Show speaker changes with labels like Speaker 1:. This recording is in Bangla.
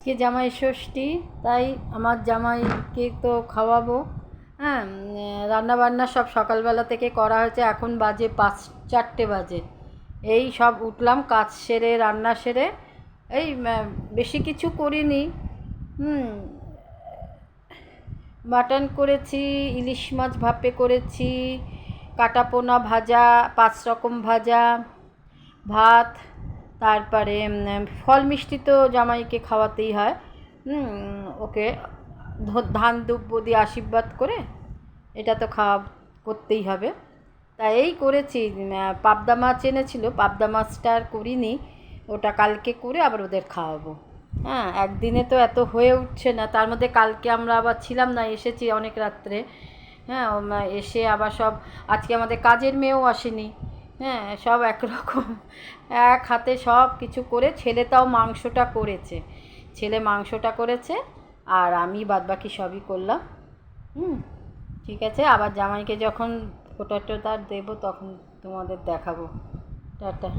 Speaker 1: আজকে জামাই ষষ্ঠী, তাই আমার জামাইকে তো খাওয়াবো। হ্যাঁ, রান্নাবান্না সব সকালবেলা থেকে করা হয়েছে, এখন বাজে 4টে বাজে। এই সব উঠলাম কাজ সেরে রান্না সেরে। এই বেশি কিছু করিনি। হুম, মাটন করেছি, ইলিশ মাছ ভাপে করেছি, কাটাপোনা ভাজা, 5 রকম ভাজা, ভাত, তারপরে ফল মিষ্টি তো জামাইকে খাওয়াতেই হয়। ওকে ধান দুব্য দিয়ে আশীর্বাদ করে এটা তো খাওয়া করতেই হবে। তা এই করেছি। পাবদা মাছ এনেছিল, পাবদা মাছটা আর করিনি, ওটা কালকে করে আবার ওদের খাওয়াবো। হ্যাঁ, একদিনে তো এত হয়ে উঠছে না, তার মধ্যে কালকে আমরা আবার ছিলাম না, এসেছি অনেক রাত্রে। হ্যাঁ, এসে আবার সব, আজকে আমাদের কাজের মেয়েও আসেনি। হ্যাঁ, সব একরকম এক হাতে সব কিছু করে, ছেলে তাও মাংসটা করেছে, ছেলে মাংসটা করেছে, আর আমি বাদবাকি সবই করলাম। ঠিক আছে, আবার জামাইকে যখন ফোঁটা টোটা দেবো তখন তোমাদের দেখাবো। টাটা।